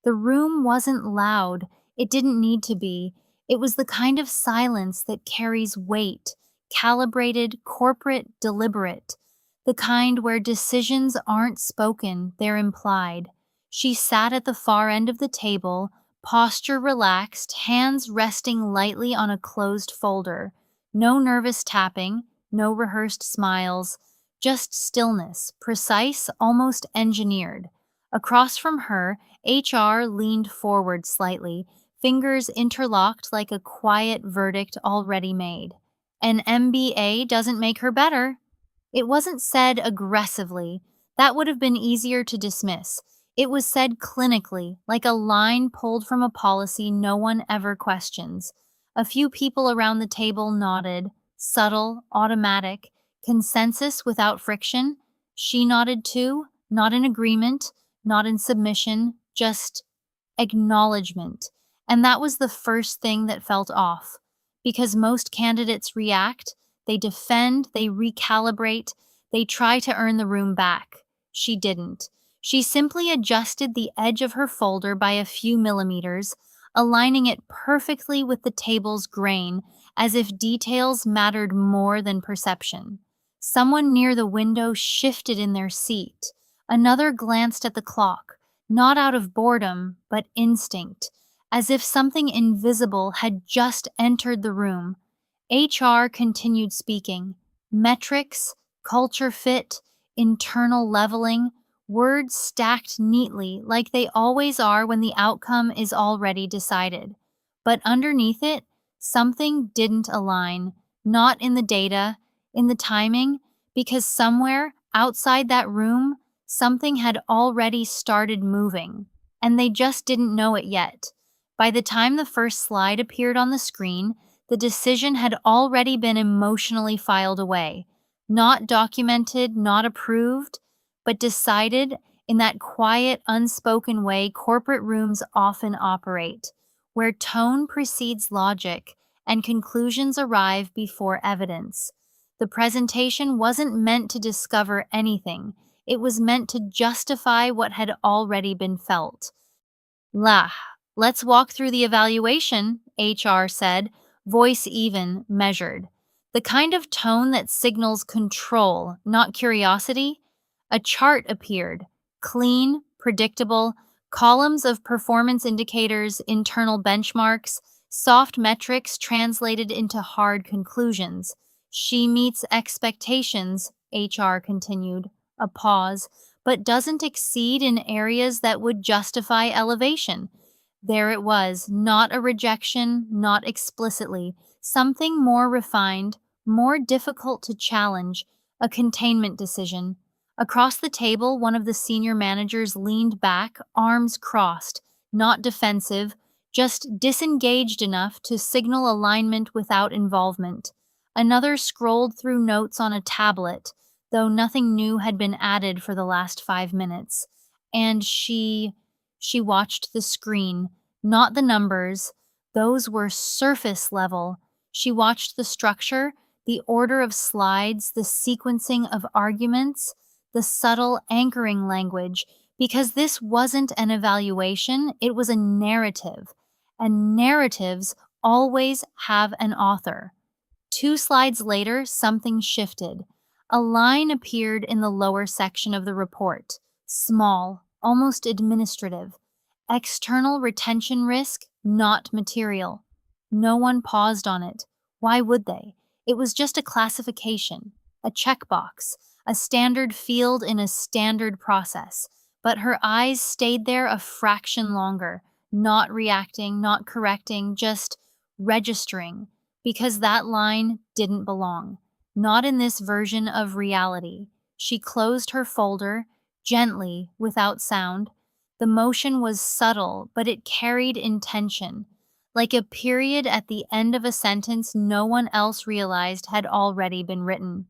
The room wasn't loud. It didn't need to be. It was the kind of silence that carries weight, calibrated, corporate, deliberate. The kind where decisions aren't spoken, they're implied. She sat at the far end of the table, posture relaxed, hands resting lightly on a closed folder. No nervous tapping, no rehearsed smiles, just stillness, precise, almost engineered. Across from her, HR leaned forward slightly, fingers interlocked like a quiet verdict already made. An MBA doesn't make her better. It wasn't said aggressively. That would have been easier to dismiss. It was said clinically, like a line pulled from a policy no one ever questions. A few people around the table nodded, subtle, automatic, consensus without friction. She nodded too, not in agreement, not in submission, just acknowledgement. And that was the first thing that felt off. Because most candidates react, they defend, they recalibrate, they try to earn the room back. She didn't. She simply adjusted the edge of her folder by a few millimeters, aligning it perfectly with the table's grain, as if details mattered more than perception. Someone near the window shifted in their seat. Another glanced at the clock, not out of boredom, but instinct, as if something invisible had just entered the room. HR continued speaking. Metrics, culture fit, internal leveling, words stacked neatly like they always are when the outcome is already decided. But underneath it, something didn't align, not in the data, in the timing, because somewhere outside that room, something had already started moving, and they just didn't know it yet. By the time the first slide appeared on the screen, the decision had already been emotionally filed away. Not documented, not approved, but decided in that quiet, unspoken way corporate rooms often operate, where tone precedes logic and conclusions arrive before evidence. The presentation wasn't meant to discover anything, it was meant to justify what had already been felt. Lah, let's walk through the evaluation, HR said, voice even, measured. The kind of tone that signals control, not curiosity. A chart appeared, clean, predictable, columns of performance indicators, internal benchmarks, soft metrics translated into hard conclusions. She meets expectations, HR continued. A pause, but doesn't exceed in areas that would justify elevation. There it was, not a rejection, not explicitly, something more refined, more difficult to challenge, a containment decision. Across the table, one of the senior managers leaned back, arms crossed, not defensive, just disengaged enough to signal alignment without involvement. Another scrolled through notes on a tablet, though nothing new had been added for the last 5 minutes. And she watched the screen, not the numbers. Those were surface level. She watched the structure, the order of slides, the sequencing of arguments, the subtle anchoring language, because this wasn't an evaluation, it was a narrative. And narratives always have an author. 2 slides later, something shifted. A line appeared in the lower section of the report, small, almost administrative. External retention risk, not material. No one paused on it. Why would they? It was just a classification, a checkbox, a standard field in a standard process. But her eyes stayed there a fraction longer, not reacting, not correcting, just registering, because that line didn't belong. Not in this version of reality. She closed her folder, gently, without sound. The motion was subtle, but it carried intention, like a period at the end of a sentence no one else realized had already been written.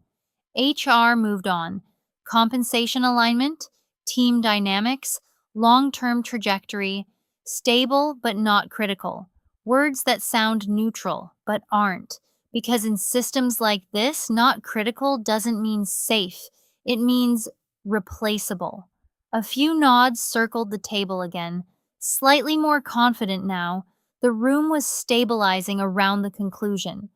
HR moved on. Compensation alignment, team dynamics, long-term trajectory, stable but not critical. Words that sound neutral but aren't. Because in systems like this, not critical doesn't mean safe. It means replaceable. A few nods circled the table again. Slightly more confident now, the room was stabilizing around the conclusion.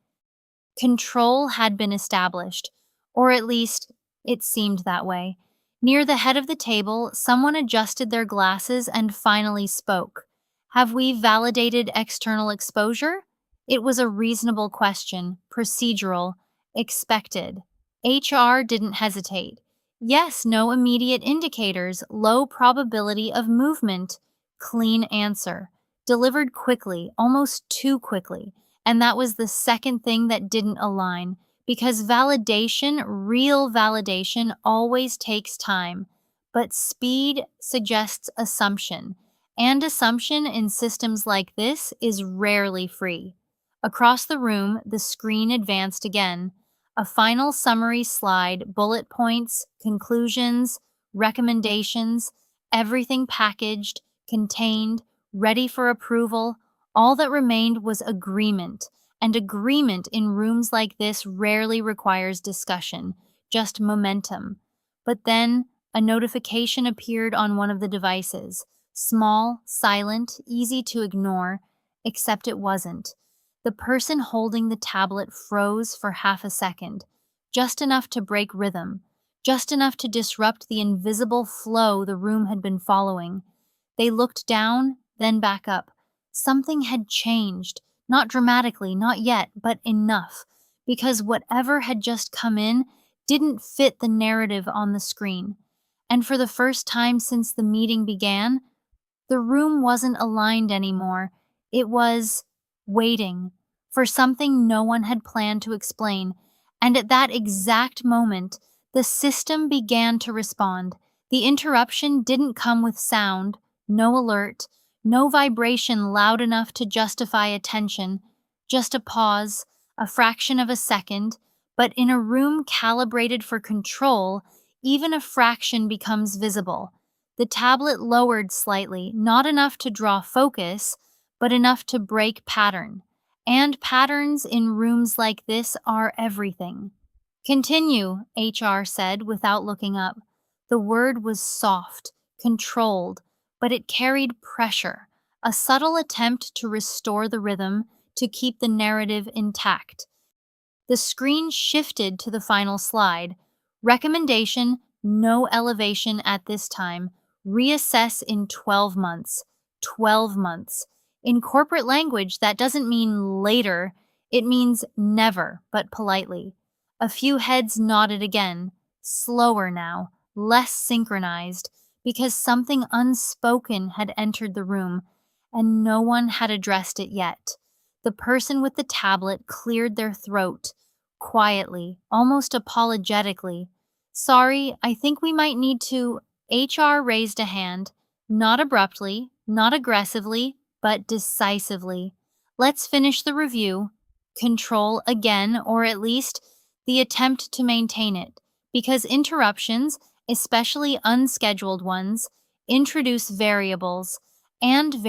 Control had been established, or at least it seemed that way. Near the head of the table, someone adjusted their glasses and finally spoke. Have we validated external exposure? It was a reasonable question, procedural, expected. HR didn't hesitate. Yes, no immediate indicators, low probability of movement. Clean answer. Delivered quickly, almost too quickly. And that was the second thing that didn't align, because validation, real validation, always takes time. But speed suggests assumption, and assumption in systems like this is rarely free. Across the room, the screen advanced again. A final summary slide, bullet points, conclusions, recommendations, everything packaged, contained, ready for approval. All that remained was agreement, and agreement in rooms like this rarely requires discussion, just momentum. But then a notification appeared on one of the devices, small, silent, easy to ignore, except it wasn't. The person holding the tablet froze for half a second, just enough to break rhythm, just enough to disrupt the invisible flow the room had been following. They looked down, then back up. Something had changed, not dramatically, not yet, but enough, because whatever had just come in didn't fit the narrative on the screen. And for the first time since the meeting began, the room wasn't aligned anymore. It was waiting for something no one had planned to explain. And at that exact moment, the system began to respond. The interruption didn't come with sound, no alert, no vibration loud enough to justify attention, just a pause, a fraction of a second, but in a room calibrated for control, even a fraction becomes visible. The tablet lowered slightly, not enough to draw focus, but enough to break pattern. And patterns in rooms like this are everything. Continue, HR said without looking up. The word was soft, controlled, but it carried pressure, a subtle attempt to restore the rhythm, to keep the narrative intact. The screen shifted to the final slide. Recommendation: no elevation at this time. Reassess in 12 months. 12 months. In corporate language, that doesn't mean later, it means never, but politely. A few heads nodded again, slower now, less synchronized, because something unspoken had entered the room, and no one had addressed it yet. The person with the tablet cleared their throat, quietly, almost apologetically. Sorry, I think we might need to. HR raised a hand, not abruptly, not aggressively, but decisively. Let's finish the review. Control again, or at least the attempt to maintain it, because interruptions, especially unscheduled ones, introduce variables, and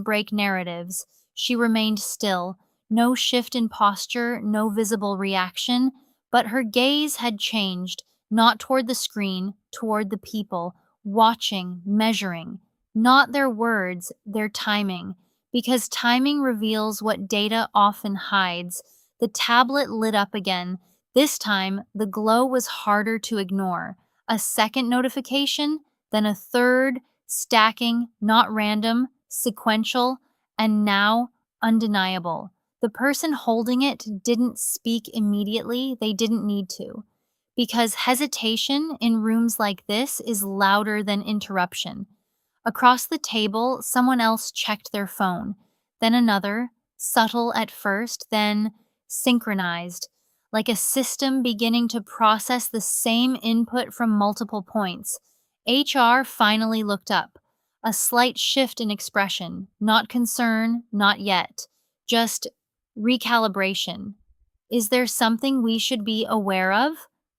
break narratives. She remained still, no shift in posture, no visible reaction, but her gaze had changed, not toward the screen, toward the people, watching, measuring. Not their words, their timing, because timing reveals what data often hides. The tablet lit up again. This time, the glow was harder to ignore. A second notification, then a third, stacking, not random, sequential, and now undeniable. The person holding it didn't speak immediately, they didn't need to. Because hesitation in rooms like this is louder than interruption. Across the table, someone else checked their phone, then another, subtle at first, then synchronized, like a system beginning to process the same input from multiple points. HR finally looked up, a slight shift in expression, not concern, not yet, just recalibration. Is there something we should be aware of?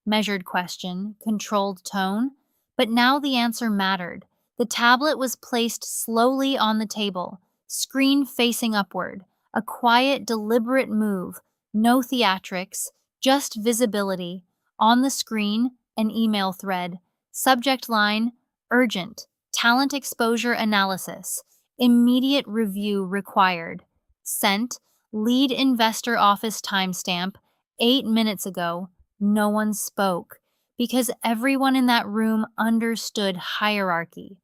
Measured question, controlled tone. But now the answer mattered. The tablet was placed slowly on the table, screen facing upward, a quiet, deliberate move, no theatrics, just visibility. On the screen, an email thread. Subject line: urgent. Talent exposure analysis. Immediate review required. Sent. Lead investor office timestamp. 8 minutes ago. No one spoke because everyone in that room understood hierarchy.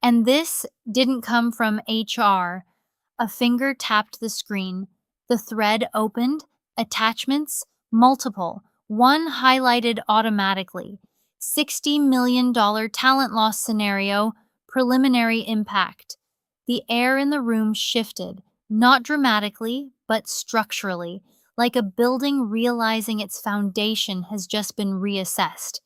And this didn't come from HR. A finger tapped the screen. The thread opened. Attachments, multiple. One highlighted automatically. $60 million talent loss scenario, preliminary impact. The air in the room shifted, not dramatically, but structurally, like a building realizing its foundation has just been reassessed.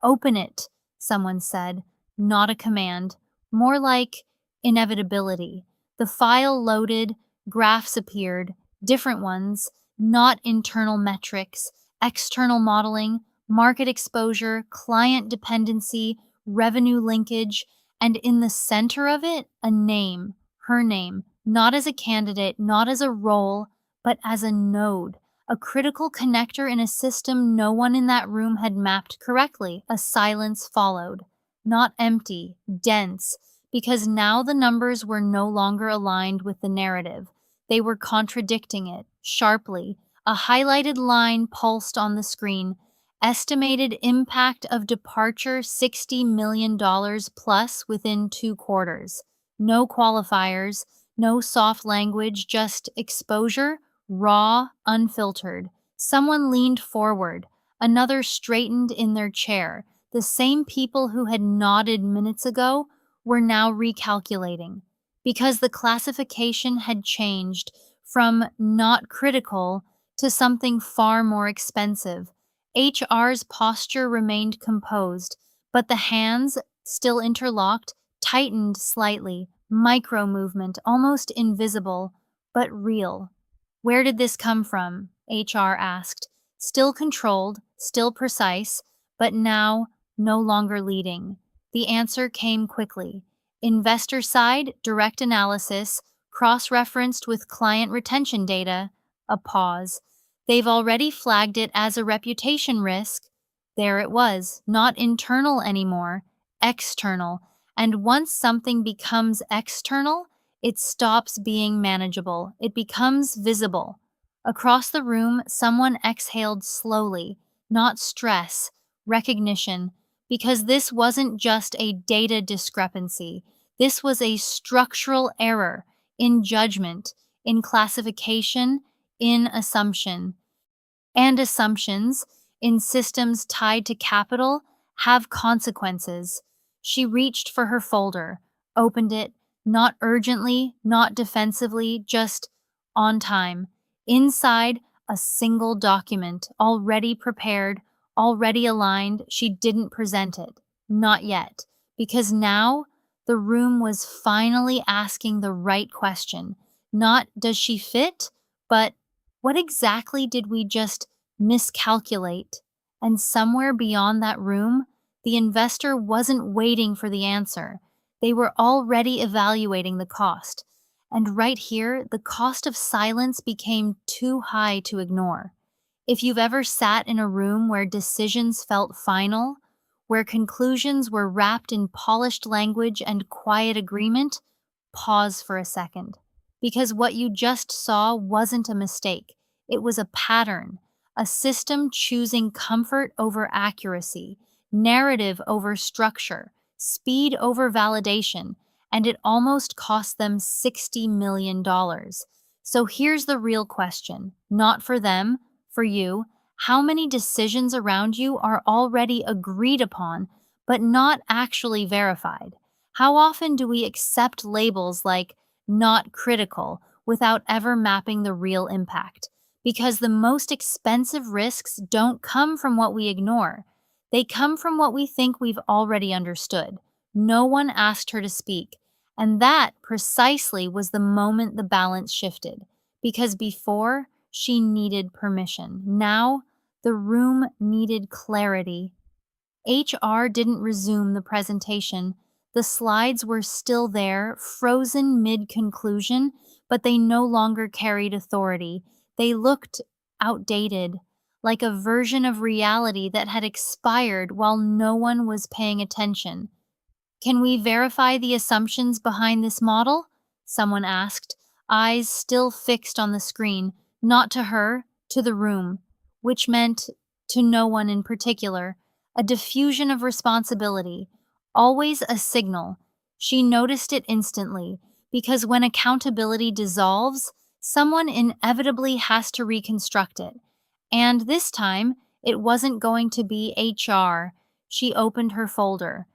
Open it, someone said, not a command, more like inevitability. The file loaded, graphs appeared, different ones, not internal metrics, external modeling, market exposure, client dependency, revenue linkage, and in the center of it, a name, her name, not as a candidate, not as a role, but as a node, a critical connector in a system no one in that room had mapped correctly. A silence followed, not empty, dense, because now the numbers were no longer aligned with the narrative. They were contradicting it, sharply. A highlighted line pulsed on the screen. Estimated impact of departure $60 million plus within 2 quarters. No qualifiers, no soft language, just exposure, raw, unfiltered. Someone leaned forward. Another straightened in their chair. The same people who had nodded minutes ago were now recalculating, because the classification had changed from not critical to something far more expensive. HR's posture remained composed, but the hands, still interlocked, tightened slightly, micro movement, almost invisible, but real. Where did this come from? HR asked. Still controlled, still precise, but now no longer leading. The answer came quickly. Investor side, direct analysis, cross-referenced with client retention data. A pause. They've already flagged it as a reputation risk. There it was, not internal anymore, external. And once something becomes external, it stops being manageable. It becomes visible. Across the room, someone exhaled slowly, not stress, recognition, because this wasn't just a data discrepancy. This was a structural error in judgment, in classification, in assumption. And assumptions, in systems tied to capital, have consequences. She reached for her folder, opened it, not urgently, not defensively, just on time. Inside, a single document, already prepared, already aligned. She didn't present it. Not yet. Because now, the room was finally asking the right question. Not, does she fit? But, what exactly did we just miscalculate? And somewhere beyond that room, the investor wasn't waiting for the answer. They were already evaluating the cost. And right here, the cost of silence became too high to ignore. If you've ever sat in a room where decisions felt final, where conclusions were wrapped in polished language and quiet agreement, pause for a second. Because what you just saw wasn't a mistake. It was a pattern, a system choosing comfort over accuracy, narrative over structure, speed over validation, and it almost cost them $60 million. So here's the real question, not for them, for you. How many decisions around you are already agreed upon, but not actually verified? How often do we accept labels like not critical without ever mapping the real impact? Because the most expensive risks don't come from what we ignore. They come from what we think we've already understood. No one asked her to speak. And that precisely was the moment the balance shifted. Because before, she needed permission. Now, the room needed clarity. HR didn't resume the presentation. The slides were still there, frozen mid-conclusion, but they no longer carried authority. They looked outdated, like a version of reality that had expired while no one was paying attention. Can we verify the assumptions behind this model? Someone asked, eyes still fixed on the screen, not to her, to the room, which meant to no one in particular, a diffusion of responsibility, always a signal. She noticed it instantly, because when accountability dissolves, someone inevitably has to reconstruct it. And this time, it wasn't going to be HR. She opened her folder.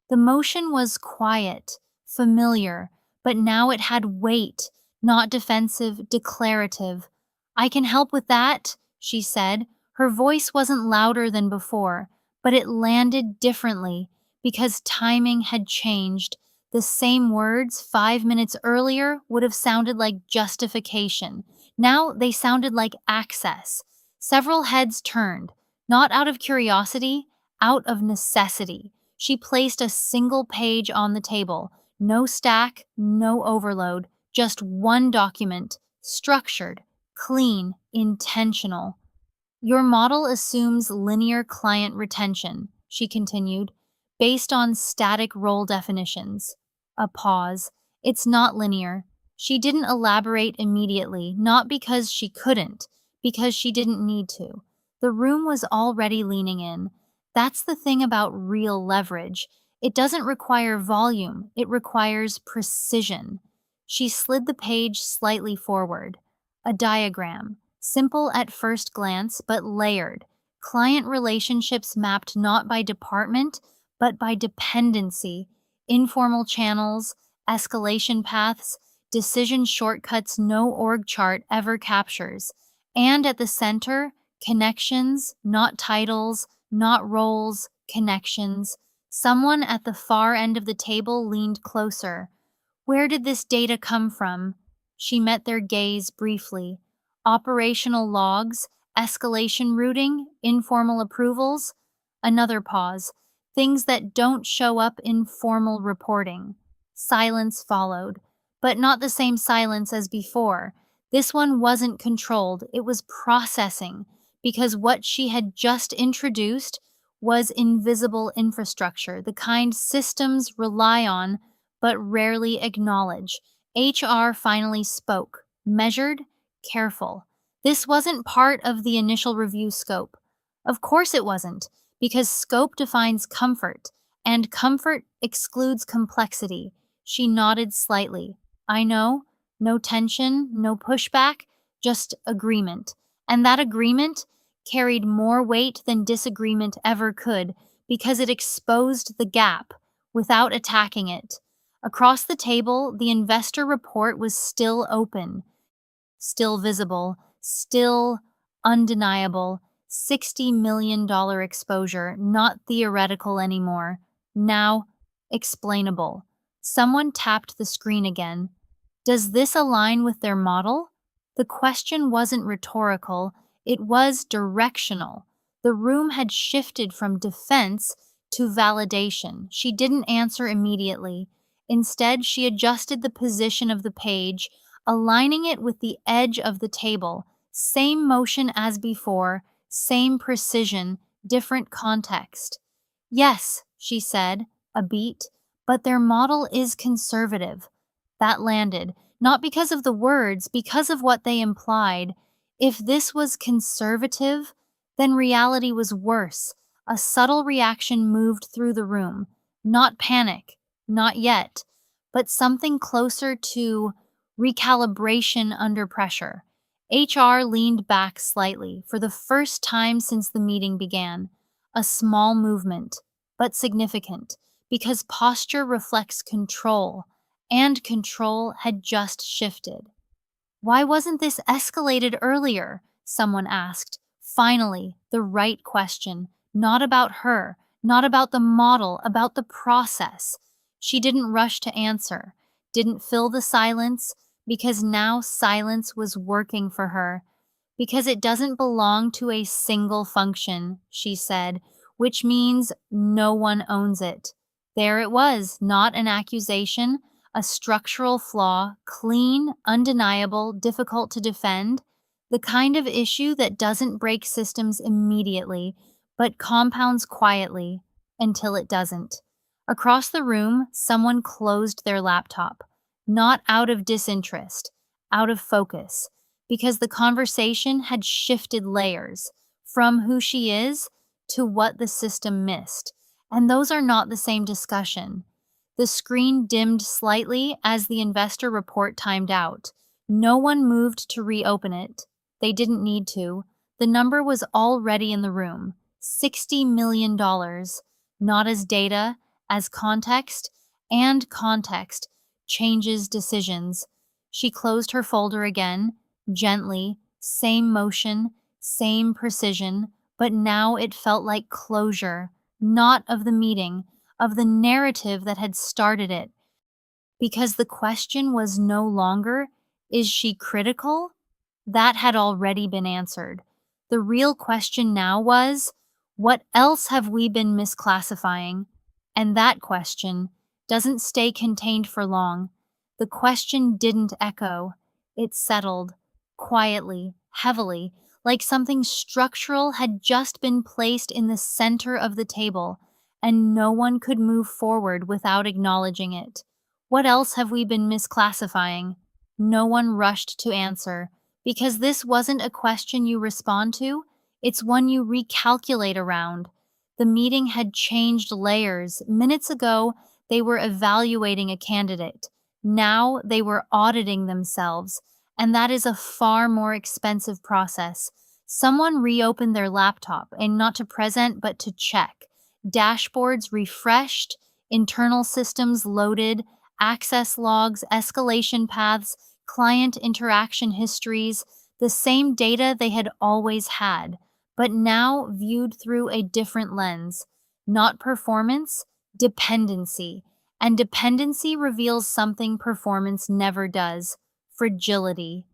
The motion was quiet, familiar, but now it had weight, not defensive, declarative. I can help with that, she said. Her voice wasn't louder than before, but it landed differently because timing had changed. The same words 5 minutes earlier would have sounded like justification. Now they sounded like access. Several heads turned, not out of curiosity, out of necessity. She placed a single page on the table. No stack, no overload, just one document, structured, clean, intentional. Your model assumes linear client retention, she continued, based on static role definitions. A pause. It's not linear. She didn't elaborate immediately, not because she couldn't, because she didn't need to. The room was already leaning in. That's the thing about real leverage. It doesn't require volume, it requires precision. She slid the page slightly forward. A diagram, simple at first glance but layered. Client relationships mapped not by department, but by dependency. Informal channels, escalation paths, decision shortcuts no org chart ever captures. And at the center, connections, not titles, not roles, connections. Someone at the far end of the table leaned closer. Where did this data come from? She met their gaze briefly. Operational logs, escalation routing, informal approvals. Another pause. Things that don't show up in formal reporting. Silence followed, but not the same silence as before. This one wasn't controlled, it was processing, because what she had just introduced was invisible infrastructure, the kind systems rely on but rarely acknowledge. HR finally spoke, measured, careful. This wasn't part of the initial review scope. Of course it wasn't, because scope defines comfort, and comfort excludes complexity. She nodded slightly. I know, no tension, no pushback, just agreement. And that agreement carried more weight than disagreement ever could because it exposed the gap without attacking it. Across the table, the investor report was still open, still visible, still undeniable. $60 million exposure, not theoretical anymore. Now, explainable. Someone tapped the screen again. Does this align with their model? The question wasn't rhetorical, it was directional. The room had shifted from defense to validation. She didn't answer immediately. Instead, she adjusted the position of the page, aligning it with the edge of the table. Same motion as before, same precision, different context. Yes, she said, a beat, but their model is conservative. That landed, not because of the words, because of what they implied. If this was conservative, then reality was worse. A subtle reaction moved through the room. Not panic, not yet, but something closer to recalibration under pressure. HR leaned back slightly for the first time since the meeting began. A small movement, but significant, because posture reflects control, and control had just shifted. Why wasn't this escalated earlier? Someone asked. Finally, the right question. Not about her, not about the model, about the process. She didn't rush to answer, didn't fill the silence, because now silence was working for her. Because it doesn't belong to a single function, she said, which means no one owns it. There it was, not an accusation, a structural flaw, clean, undeniable, difficult to defend, the kind of issue that doesn't break systems immediately, but compounds quietly until it doesn't. Across the room, someone closed their laptop, not out of disinterest, out of focus, because the conversation had shifted layers from who she is to what the system missed. And those are not the same discussion. The screen dimmed slightly as the investor report timed out. No one moved to reopen it. They didn't need to. The number was already in the room, $60 million, not as data, as context, and context changes decisions. She closed her folder again, gently, same motion, same precision, but now it felt like closure, not of the meeting, of the narrative that had started it. Because the question was no longer, is she critical? That had already been answered. The real question now was, what else have we been misclassifying? And that question doesn't stay contained for long. The question didn't echo. It settled, quietly, heavily, like something structural had just been placed in the center of the table, and no one could move forward without acknowledging it. What else have we been misclassifying? No one rushed to answer, because this wasn't a question you respond to, it's one you recalculate around. The meeting had changed layers. Minutes ago, they were evaluating a candidate. Now they were auditing themselves, and that is a far more expensive process. Someone reopened their laptop, and not to present, but to check. Dashboards refreshed, internal systems loaded, access logs, escalation paths, client interaction histories, the same data they had always had, but now viewed through a different lens. Not performance, dependency. And dependency reveals something performance never does: fragility.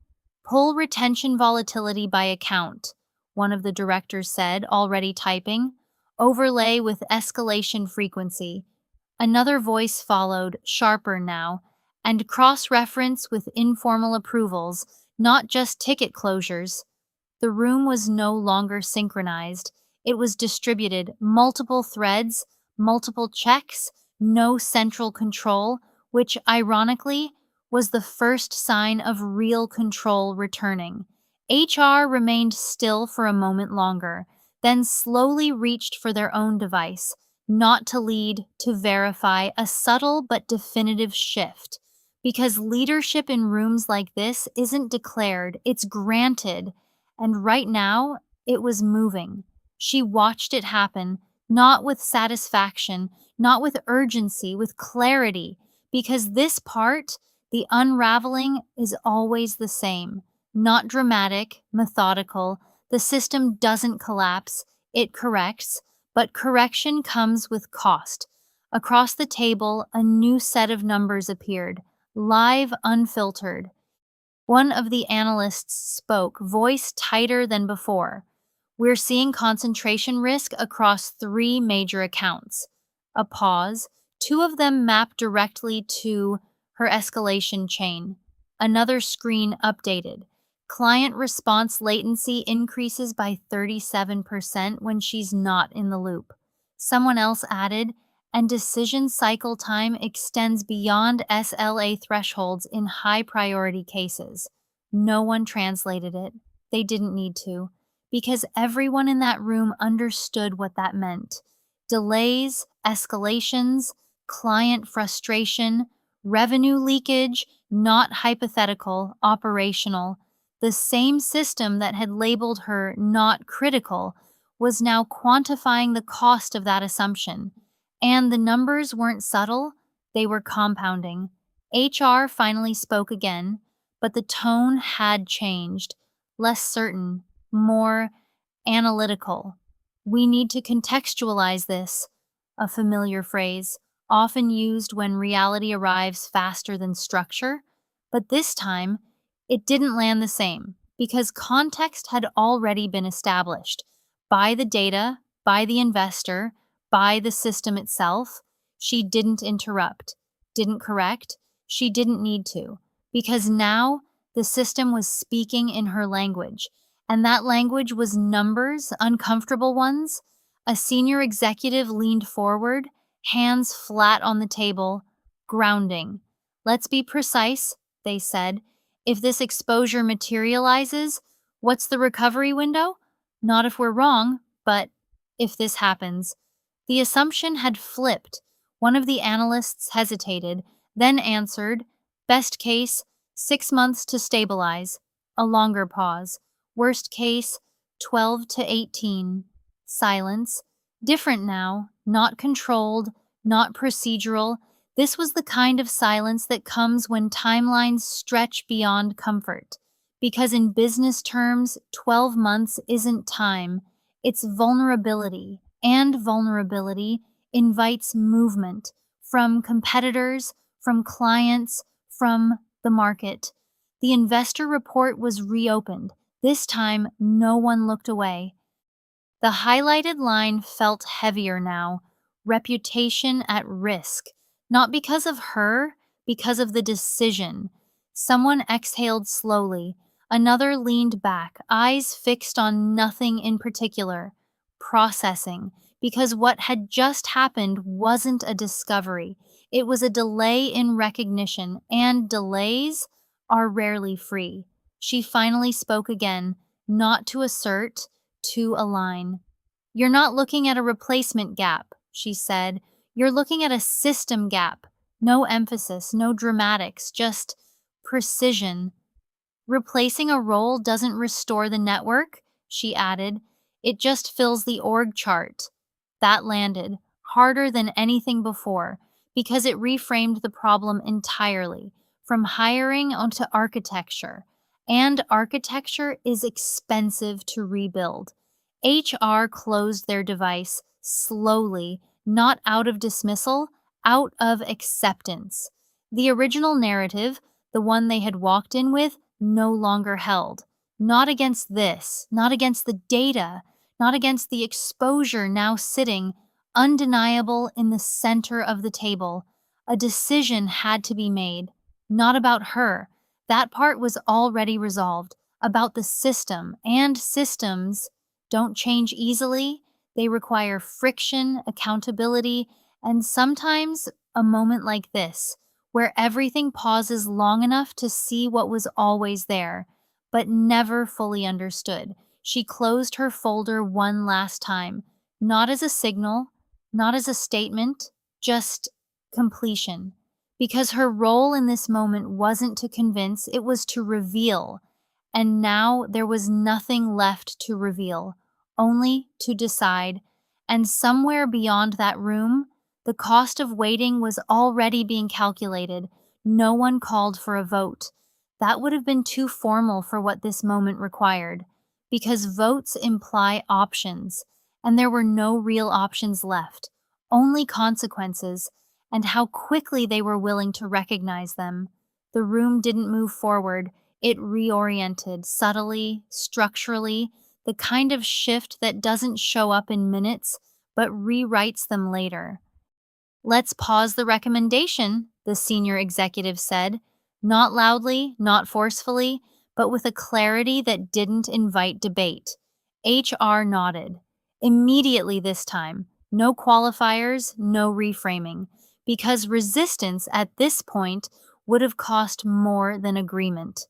Pull retention volatility by account, one of the directors said, already typing. Overlay with escalation frequency. Another voice followed, sharper now, and cross-reference with informal approvals, not just ticket closures. The room was no longer synchronized. It was distributed, multiple threads, multiple checks, no central control, which, ironically, was the first sign of real control returning. HR remained still for a moment longer, then slowly reached for their own device, not to lead, to verify, a subtle but definitive shift. Because leadership in rooms like this isn't declared, it's granted. And right now, it was moving. She watched it happen, not with satisfaction, not with urgency, with clarity, because this part, the unraveling, is always the same. Not dramatic, methodical. The system doesn't collapse, it corrects, but correction comes with cost. Across the table, a new set of numbers appeared, live, unfiltered. One of the analysts spoke, voice tighter than before. We're seeing concentration risk across 3 major accounts. A pause. 2 of them map directly to her escalation chain. Another screen updated. Client response latency increases by 37% when she's not in the loop. Someone else added, and decision cycle time extends beyond SLA thresholds in high-priority cases. No one translated it. They didn't need to, because everyone in that room understood what that meant. Delays, escalations, client frustration, revenue leakage, not hypothetical, operational. The same system that had labeled her not critical was now quantifying the cost of that assumption. And the numbers weren't subtle, they were compounding. HR finally spoke again, but the tone had changed. Less certain, more analytical. We need to contextualize this, a familiar phrase, often used when reality arrives faster than structure. But this time, it didn't land the same, because context had already been established by the data, by the investor, by the system itself. She didn't interrupt, didn't correct, she didn't need to, because now the system was speaking in her language, and that language was numbers, uncomfortable ones. A senior executive leaned forward, hands flat on the table, grounding. Let's be precise, they said. If this exposure materializes, what's the recovery window? Not if we're wrong, but if this happens. The assumption had flipped. One of the analysts hesitated, then answered, best case, 6 months to stabilize. A longer pause. Worst case, 12 to 18. Silence. Different now, not controlled, not procedural. This was the kind of silence that comes when timelines stretch beyond comfort. Because in business terms, 12 months isn't time, it's vulnerability. And vulnerability invites movement from competitors, from clients, from the market. The investor report was reopened. This time, no one looked away. The highlighted line felt heavier now, reputation at risk. Not because of her, because of the decision. Someone exhaled slowly. Another leaned back, eyes fixed on nothing in particular. Processing, because what had just happened wasn't a discovery. It was a delay in recognition, and delays are rarely free. She finally spoke again, not to assert, to align. You're not looking at a replacement gap, she said. You're looking at a system gap. No emphasis, no dramatics, just precision. Replacing a role doesn't restore the network, she added. It just fills the org chart. That landed, harder than anything before, because it reframed the problem entirely, from hiring onto architecture. And architecture is expensive to rebuild. HR closed their device slowly, not out of dismissal, out of acceptance. The original narrative, the one they had walked in with, no longer held. Not against this, not against the data, not against the exposure now sitting, undeniable in the center of the table. A decision had to be made. Not about her. That part was already resolved. About the system, and systems don't change easily. They require friction, accountability, and sometimes a moment like this, where everything pauses long enough to see what was always there, but never fully understood. She closed her folder one last time, not as a signal, not as a statement, just completion. Because her role in this moment wasn't to convince, it was to reveal. And now there was nothing left to reveal, only to decide. And somewhere beyond that room, the cost of waiting was already being calculated. No one called for a vote. That would have been too formal for what this moment required, because votes imply options, and there were no real options left, only consequences, and how quickly they were willing to recognize them. The room didn't move forward. It reoriented subtly, structurally, the kind of shift that doesn't show up in minutes, but rewrites them later. Let's pause the recommendation, the senior executive said, not loudly, not forcefully, but with a clarity that didn't invite debate. HR nodded. Immediately this time, no qualifiers, no reframing, because resistance at this point would have cost more than agreement.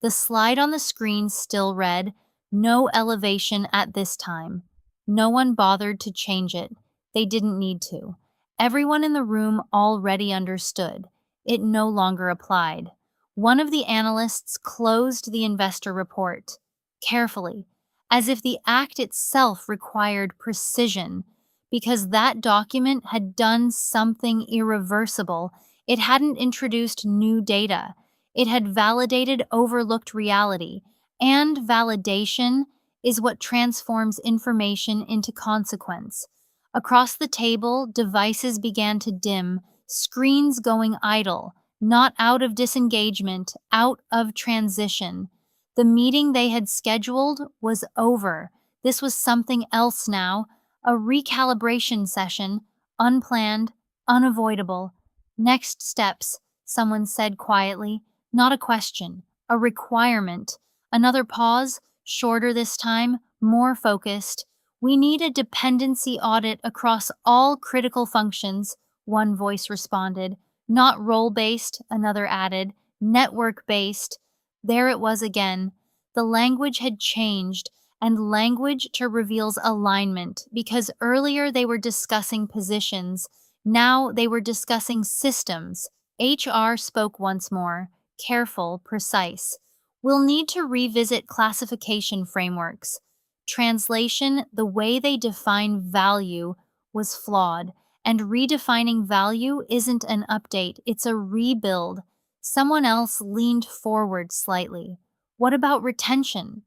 The slide on the screen still read, no elevation at this time. No one bothered to change it. They didn't need to. Everyone in the room already understood. It no longer applied. One of the analysts closed the investor report, carefully, as if the act itself required precision, because that document had done something irreversible. It hadn't introduced new data. It had validated overlooked reality, and validation is what transforms information into consequence. Across the table, devices began to dim, screens going idle, not out of disengagement, out of transition. The meeting they had scheduled was over. This was something else now, a recalibration session, unplanned, unavoidable. Next steps, someone said quietly, not a question, a requirement. Another pause, shorter this time, more focused. We need a dependency audit across all critical functions, one voice responded. Not role based, another added. Network based. There it was again. The language had changed, and language to reveals alignment because earlier they were discussing positions, now they were discussing systems. HR spoke once more, careful, precise. We'll need to revisit classification frameworks. Translation, the way they define value, was flawed, and redefining value isn't an update, it's a rebuild. Someone else leaned forward slightly. What about retention?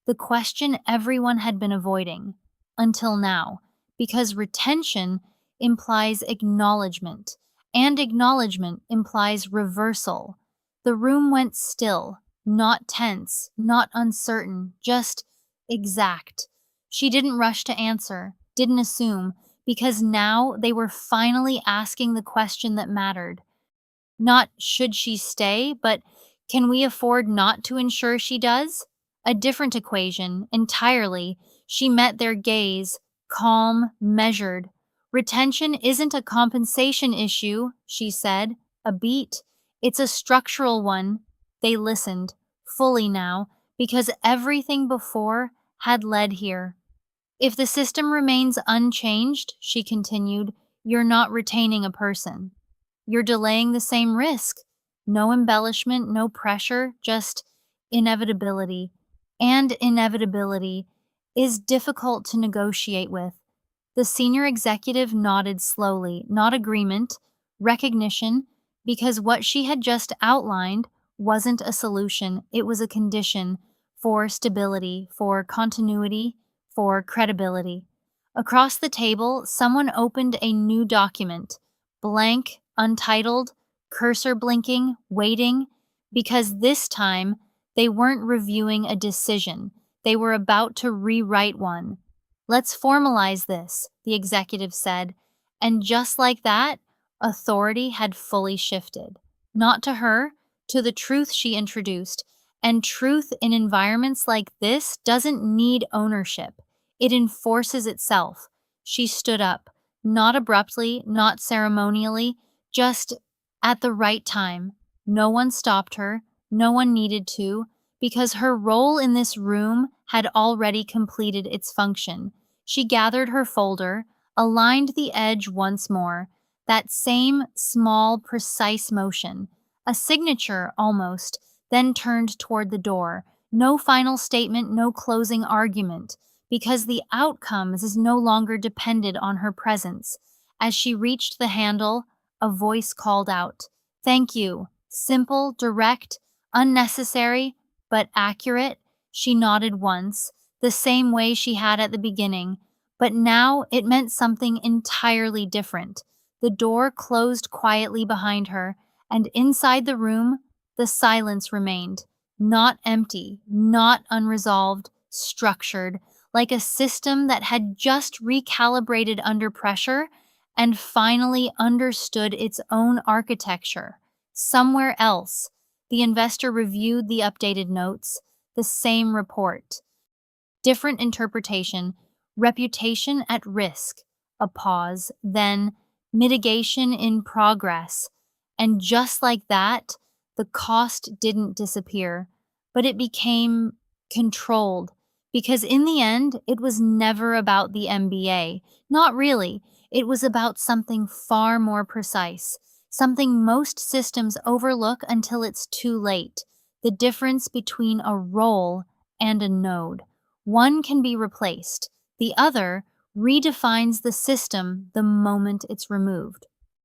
The question everyone had been avoiding, until now, because retention implies acknowledgement, and acknowledgement implies reversal. The room went still, not tense, not uncertain, just exact. She didn't rush to answer, didn't assume, because now they were finally asking the question that mattered. Not should she stay, but can we afford not to ensure she does? A different equation, entirely. She met their gaze, calm, measured. Retention isn't a compensation issue, she said, a beat. It's a structural one. They listened, fully now, because everything before had led here. If the system remains unchanged, she continued, you're not retaining a person. You're delaying the same risk. No embellishment, no pressure, just inevitability. And inevitability is difficult to negotiate with. The senior executive nodded slowly, not agreement, recognition, because what she had just outlined wasn't a solution, it was a condition for stability, for continuity, for credibility. Across the table, someone opened a new document, blank, untitled, cursor blinking, waiting, because this time they weren't reviewing a decision, they were about to rewrite one. Let's formalize this, the executive said, and just like that, authority had fully shifted. Not to her, to the truth she introduced, and truth in environments like this doesn't need ownership. It enforces itself. She stood up, not abruptly, not ceremonially, just at the right time. No one stopped her, no one needed to, because her role in this room had already completed its function. She gathered her folder, aligned the edge once more, that same small, precise motion, a signature almost, then turned toward the door. No final statement, no closing argument, because the outcomes is no longer depended on her presence. As she reached the handle, a voice called out, "Thank you." Simple, direct, unnecessary, but accurate. She nodded once, the same way she had at the beginning, but now it meant something entirely different. The door closed quietly behind her, and inside the room, the silence remained. Not empty, not unresolved, structured, like a system that had just recalibrated under pressure and finally understood its own architecture. Somewhere else, the investor reviewed the updated notes, the same report. Different interpretation, reputation at risk, a pause, then mitigation in progress. And just like that, the cost didn't disappear, but it became controlled. Because in the end, it was never about the MBA. Not really. It was about something far more precise, something most systems overlook until it's too late, the difference between a role and a node. One can be replaced, the other redefines the system the moment it's removed.